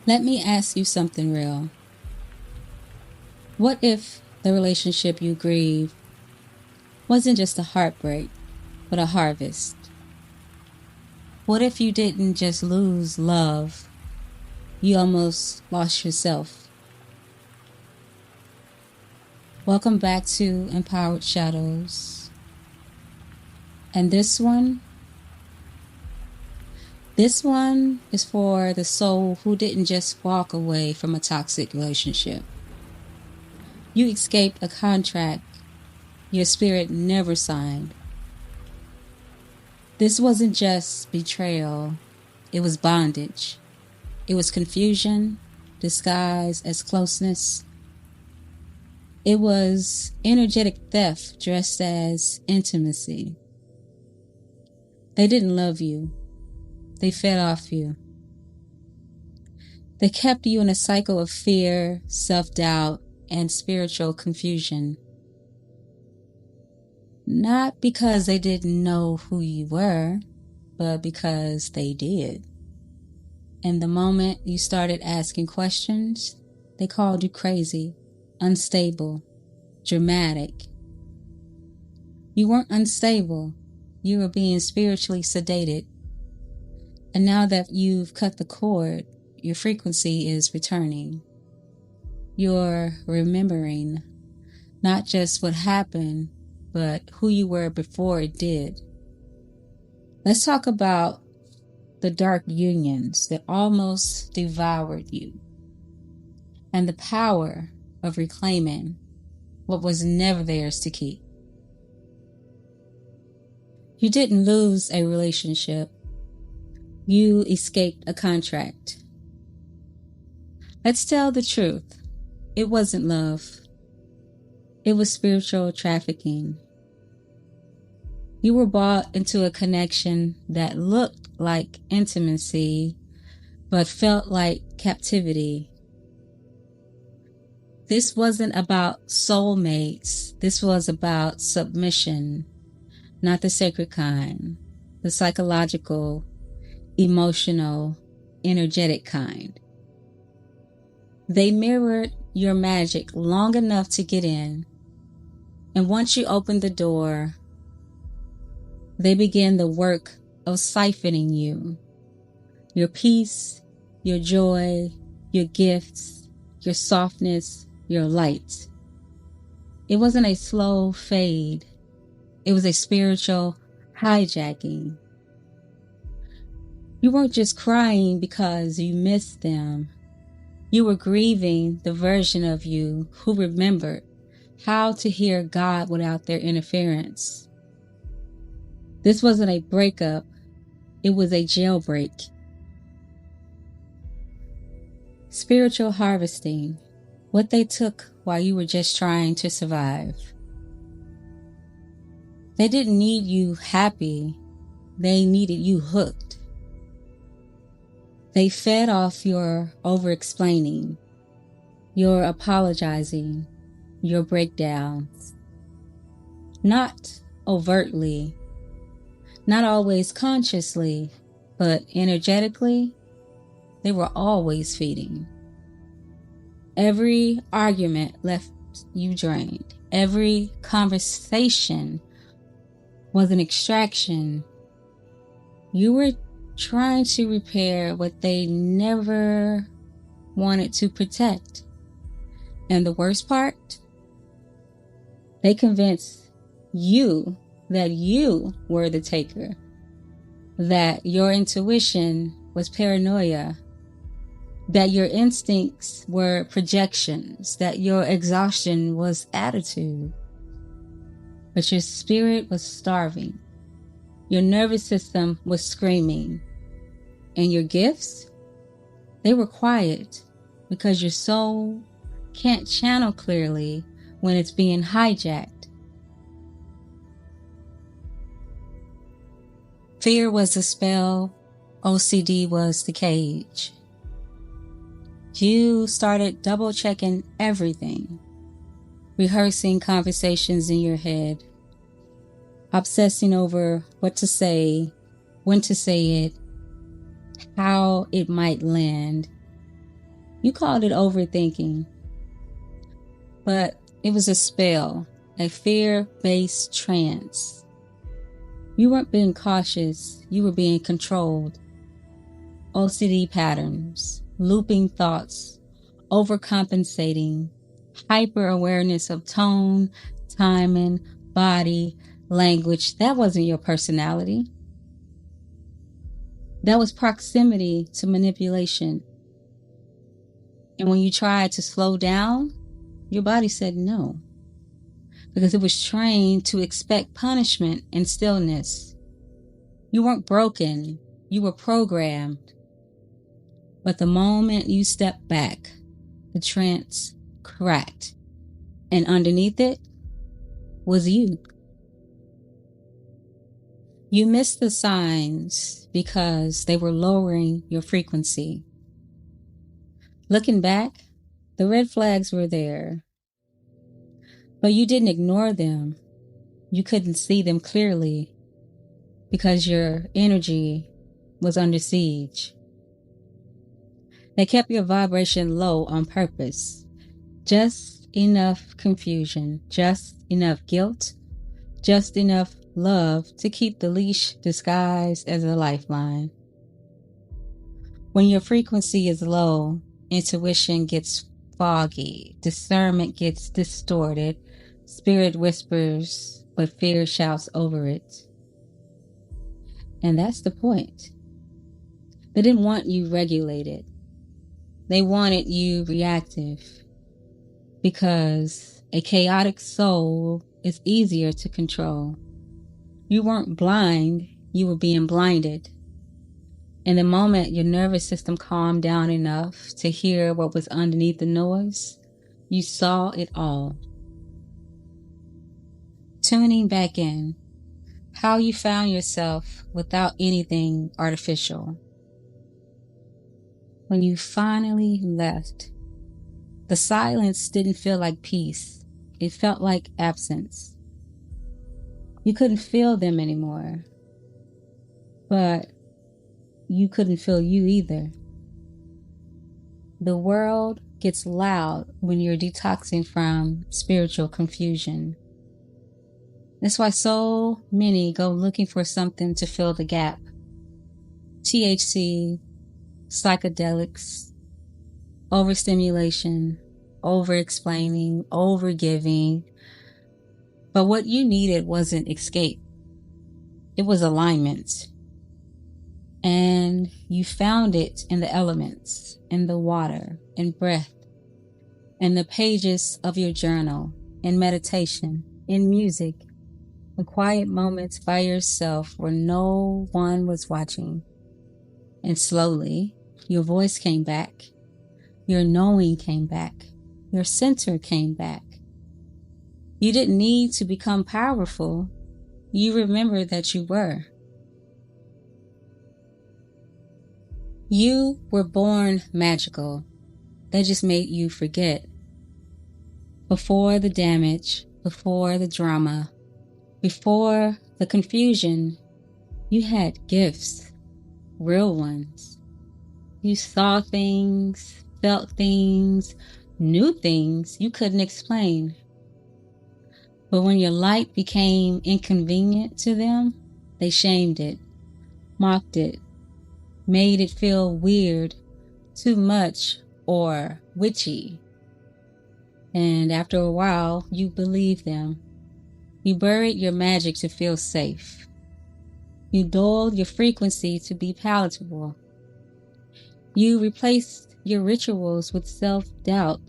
Let me ask you something real. What if the relationship you grieve wasn't just a heartbreak, but a harvest? What if you didn't just lose love, you almost lost yourself? Welcome back to Empowered Shadows. And this one is for the soul who didn't just walk away from a toxic relationship. You escaped a contract your spirit never signed. This wasn't just betrayal, it was bondage. It was confusion disguised as closeness. It was energetic theft dressed as intimacy. They didn't love you. They fed off you. They kept you in a cycle of fear, self-doubt, and spiritual confusion. Not because they didn't know who you were, but because they did. And the moment you started asking questions, they called you crazy, unstable, dramatic. You weren't unstable. You were being spiritually sedated. And now that you've cut the cord, your frequency is returning. You're remembering not just what happened, but who you were before it did. Let's talk about the dark unions that almost devoured you and the power of reclaiming what was never theirs to keep. You didn't lose a relationship. You escaped a contract. Let's tell the truth. It wasn't love. It was spiritual trafficking. You were bought into a connection that looked like intimacy, but felt like captivity. This wasn't about soulmates. This was about submission, not the sacred kind, the psychological, emotional, energetic kind. They mirrored your magic long enough to get in, and once you opened the door, they began the work of siphoning you, your peace, your joy, your gifts, your softness, your light. It wasn't a slow fade. It was a spiritual hijacking. You weren't just crying because you missed them. You were grieving the version of you who remembered how to hear God without their interference. This wasn't a breakup. It was a jailbreak. Spiritual harvesting, what they took while you were just trying to survive. They didn't need you happy. They needed you hooked. They fed off your over-explaining, your apologizing, your breakdowns. Not overtly, not always consciously, but energetically, they were always feeding. Every argument left you drained. Every conversation was an extraction. You were trying to repair what they never wanted to protect. And the worst part, they convinced you that you were the taker, that your intuition was paranoia, that your instincts were projections, that your exhaustion was attitude. But your spirit was starving. Your nervous system was screaming. And your gifts, they were quiet because your soul can't channel clearly when it's being hijacked. Fear was the spell. OCD was the cage. You started double-checking everything, rehearsing conversations in your head, obsessing over what to say, when to say it, how it might land. You called it overthinking, but it was a spell, a fear-based trance. You weren't being cautious, you were being controlled. OCD patterns, looping thoughts, overcompensating, hyper-awareness of tone, timing, body, language. That wasn't your personality. That was proximity to manipulation. And when you tried to slow down, your body said no, because it was trained to expect punishment and stillness. You weren't broken, you were programmed. But the moment you stepped back, the trance cracked, and underneath it was you. You missed the signs because they were lowering your frequency. Looking back, the red flags were there, but you didn't ignore them. You couldn't see them clearly because your energy was under siege. They kept your vibration low on purpose. Just enough confusion, just enough guilt, just enough love to keep the leash disguised as a lifeline. When your frequency is low, intuition gets foggy, discernment gets distorted, spirit whispers, but fear shouts over it. And that's the point. They didn't want you regulated. They wanted you reactive, because a chaotic soul is easier to control. You weren't blind, you were being blinded. And the moment your nervous system calmed down enough to hear what was underneath the noise, you saw it all. Tuning back in, how you found yourself without anything artificial. When you finally left, the silence didn't feel like peace. It felt like absence. You couldn't feel them anymore, but you couldn't feel you either. The world gets loud when you're detoxing from spiritual confusion. That's why so many go looking for something to fill the gap. THC, psychedelics, overstimulation, over-explaining, over-giving. But what you needed wasn't escape. It was alignment. And you found it in the elements, in the water, in breath, in the pages of your journal, in meditation, in music, in quiet moments by yourself where no one was watching. And slowly, your voice came back. Your knowing came back. Your center came back. You didn't need to become powerful. You remembered that you were. You were born magical. They just made you forget. Before the damage, before the drama, before the confusion, you had gifts, real ones. You saw things, felt things, knew things you couldn't explain. But when your light became inconvenient to them, they shamed it, mocked it, made it feel weird, too much, or witchy. And after a while, you believed them. You buried your magic to feel safe. You dulled your frequency to be palatable. You replaced your rituals with self-doubt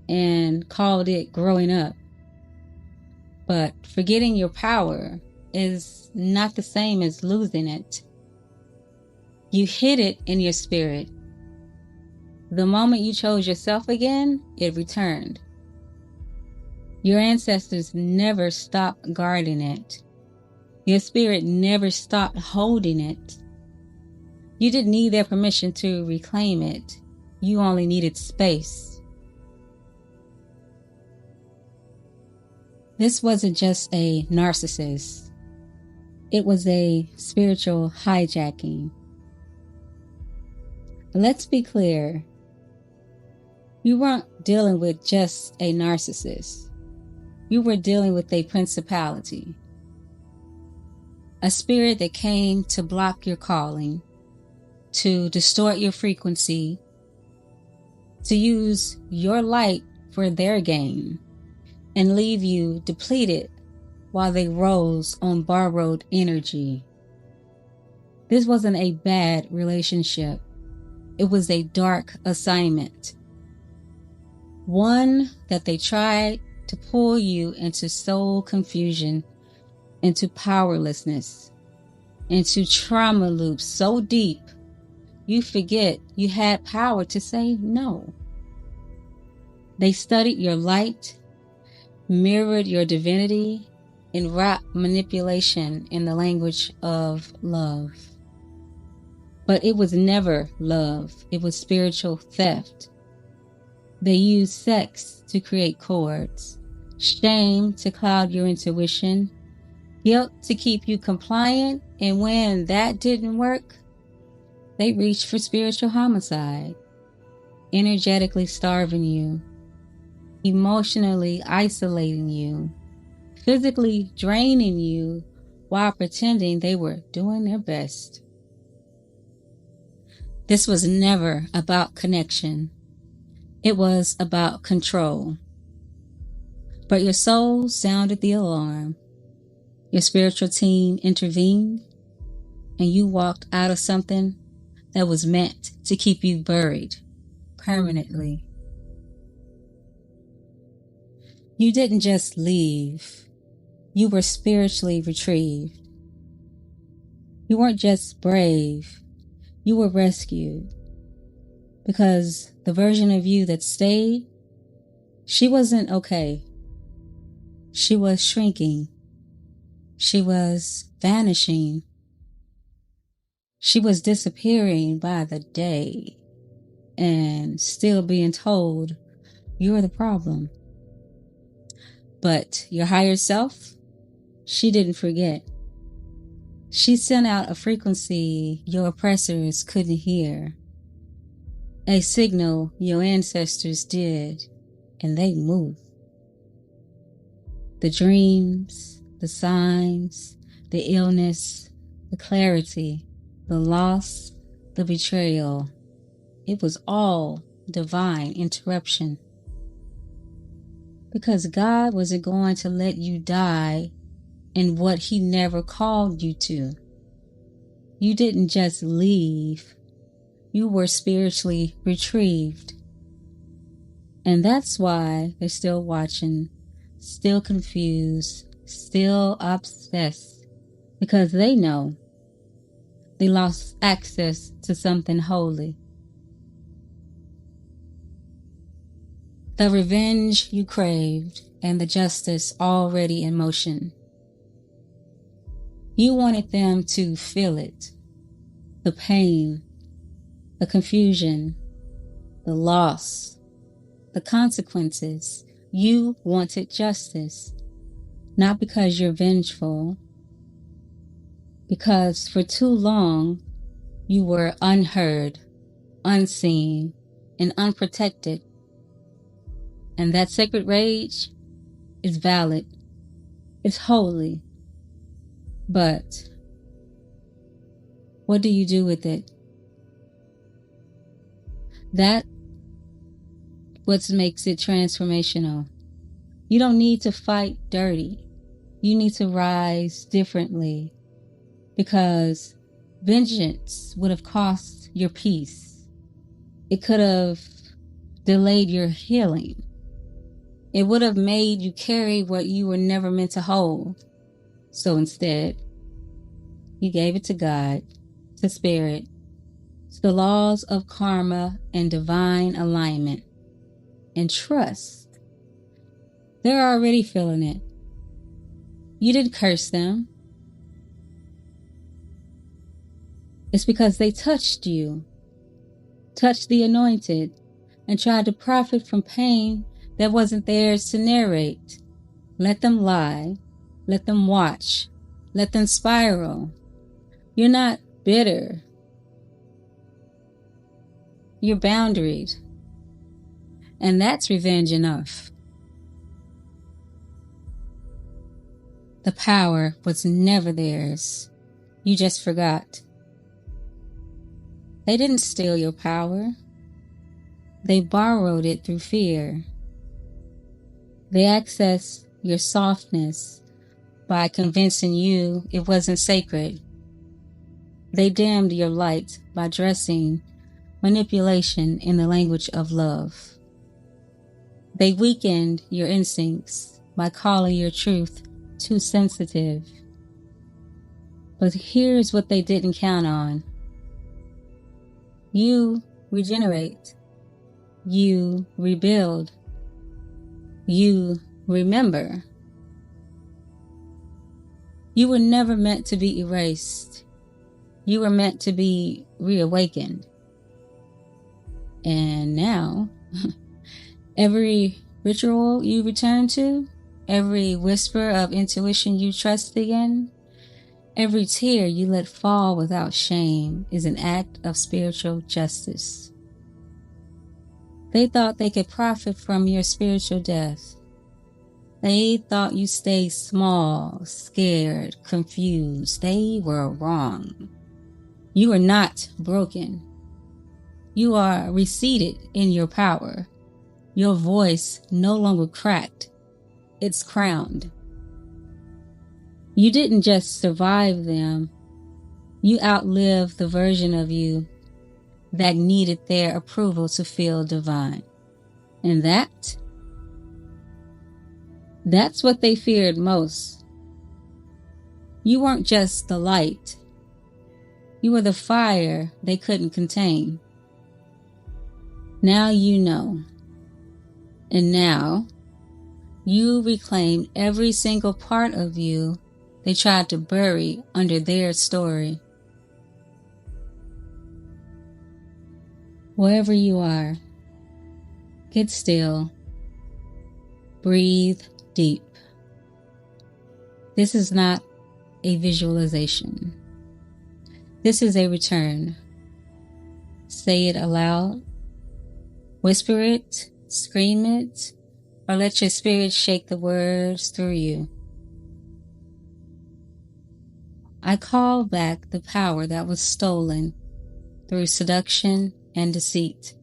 and called it growing up. But forgetting your power is not the same as losing it. You hid it in your spirit. The moment you chose yourself again, it returned. Your ancestors never stopped guarding it. Your spirit never stopped holding it. You didn't need their permission to reclaim it. You only needed space. This wasn't just a narcissist. It was a spiritual hijacking. Let's be clear. You weren't dealing with just a narcissist. You were dealing with a principality. A spirit that came to block your calling, to distort your frequency, to use your light for their gain, and leave you depleted while they rose on borrowed energy. This wasn't a bad relationship. It was a dark assignment. One that they tried to pull you into soul confusion, into powerlessness, into trauma loops so deep you forget you had power to say no. They studied your light, mirrored your divinity, and wrapped manipulation in the language of love. But it was never love. It was spiritual theft. They used sex to create cords, shame to cloud your intuition, guilt to keep you compliant, and when that didn't work, they reached for spiritual homicide, energetically starving you, emotionally isolating you, physically draining you while pretending they were doing their best. This was never about connection. It was about control. But your soul sounded the alarm. Your spiritual team intervened, and you walked out of something that was meant to keep you buried permanently. You didn't just leave. You were spiritually retrieved. You weren't just brave. You were rescued. Because the version of you that stayed, she wasn't okay. She was shrinking. She was vanishing. She was disappearing by the day and still being told you're the problem. But your higher self, she didn't forget. She sent out a frequency your oppressors couldn't hear. A signal your ancestors did, and they moved. The dreams, the signs, the illness, the clarity, the loss, the betrayal. It was all divine interruption. Because God wasn't going to let you die in what He never called you to. You didn't just leave. You were spiritually retrieved. And that's why they're still watching, still confused, still obsessed. Because they know they lost access to something holy. The revenge you craved and the justice already in motion. You wanted them to feel it. The pain, the confusion, the loss, the consequences. You wanted justice. Not because you're vengeful, because for too long you were unheard, unseen, and unprotected. And that sacred rage is valid. It's holy. But what do you do with it? That's what makes it transformational. You don't need to fight dirty. You need to rise differently. Because vengeance would have cost your peace. It could have delayed your healing. It would have made you carry what you were never meant to hold. So instead, you gave it to God, to Spirit, to the laws of karma and divine alignment. And trust. They're already feeling it. You didn't curse them. It's because they touched you, touched the anointed, and tried to profit from pain that wasn't theirs to narrate. Let them lie. Let them watch. Let them spiral. You're not bitter. You're boundaried. And that's revenge enough. The power was never theirs. You just forgot. They didn't steal your power. They borrowed it through fear. They accessed your softness by convincing you it wasn't sacred. They dimmed your light by dressing manipulation in the language of love. They weakened your instincts by calling your truth too sensitive. But here's what they didn't count on. You regenerate. You rebuild. You remember. You were never meant to be erased. You were meant to be reawakened. And now, every ritual you return to, every whisper of intuition you trust again, every tear you let fall without shame is an act of spiritual justice. They thought they could profit from your spiritual death. They thought you stayed small, scared, confused. They were wrong. You are not broken. You are reseated in your power. Your voice no longer cracked. It's crowned. You didn't just survive them. You outlived the version of you that needed their approval to feel divine. And that's what they feared most. You weren't just the light. You were the fire they couldn't contain. Now you know. And now you reclaim every single part of you they tried to bury under their story. Wherever you are, get still. Breathe deep. This is not a visualization. This is a return. Say it aloud. Whisper it, scream it, or let your spirit shake the words through you. I call back the power that was stolen through seduction and deceit.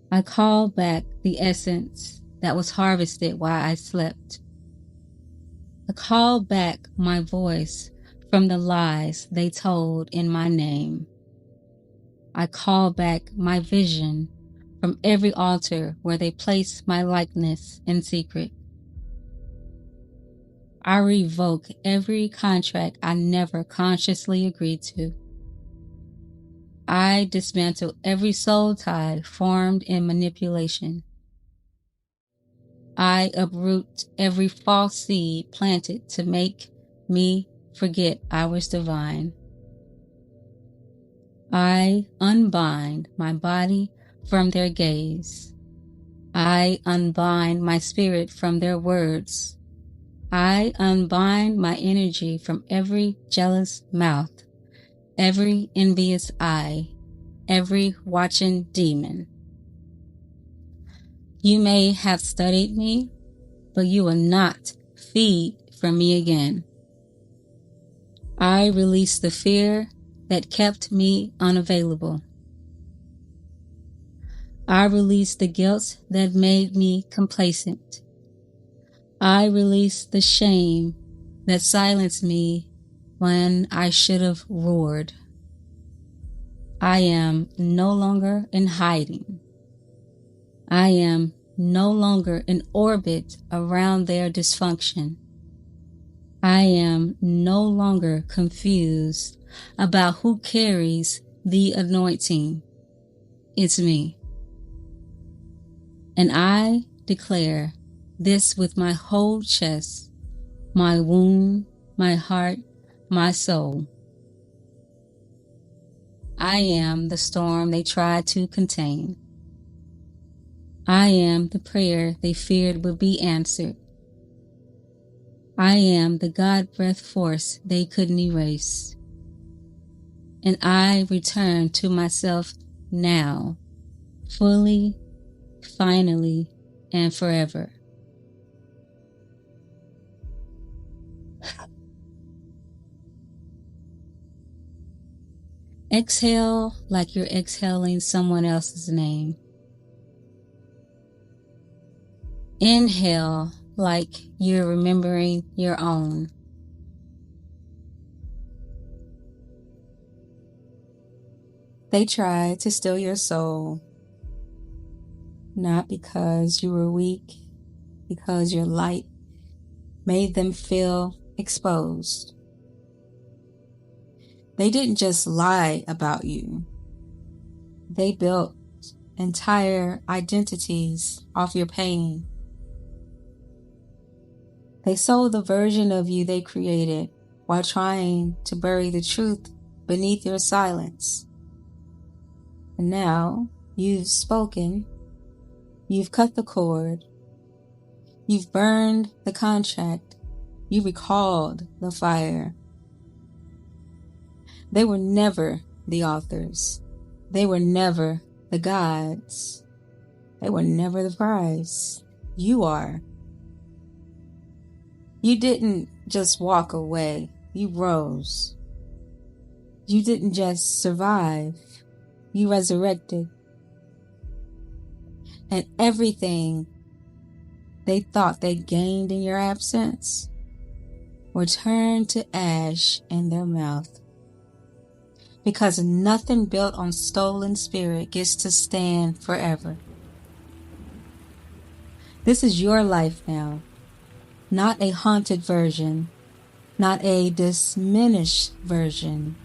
I call back the essence that was harvested while I slept. I call back my voice from the lies they told in my name. I call back my vision from every altar where they placed my likeness in secret. I revoke every contract I never consciously agreed to. I dismantle every soul tie formed in manipulation. I uproot every false seed planted to make me forget I was divine. I unbind my body from their gaze. I unbind my spirit from their words. I unbind my energy from every jealous mouth, every envious eye, every watching demon. You may have studied me, but you will not feed from me again. I release the fear that kept me unavailable. I release the guilt that made me complacent. I release the shame that silenced me when I should have roared. I am no longer in hiding. I am no longer in orbit around their dysfunction. I am no longer confused about who carries the anointing. It's me. And I declare this with my whole chest, my womb, my heart, my soul. I am the storm they tried to contain. I am the prayer they feared would be answered. I am the God breath force they couldn't erase. And I return to myself now, fully finally and forever. Exhale like you're exhaling someone else's name. Inhale like you're remembering your own. They tried to steal your soul, not because you were weak, because your light made them feel exposed. They didn't just lie about you. They built entire identities off your pain. They sold the version of you they created while trying to bury the truth beneath your silence. And now you've spoken, you've cut the cord, you've burned the contract, you recalled the fire. They were never the authors. They were never the gods. They were never the prize. You are. You didn't just walk away. You rose. You didn't just survive. You resurrected. And everything they thought they gained in your absence were turned to ash in their mouth. Because nothing built on stolen spirit gets to stand forever. This is your life now, not a haunted version, not a diminished version,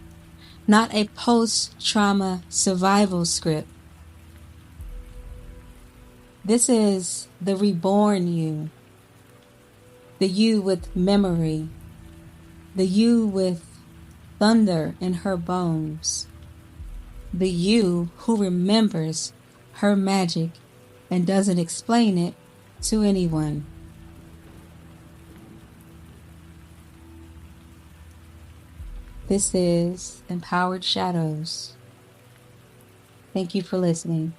not a post-trauma survival script. This is the reborn you, the you with memory, the you with thunder in her bones, the you who remembers her magic and doesn't explain it to anyone. This is Empowered Shadows. Thank you for listening.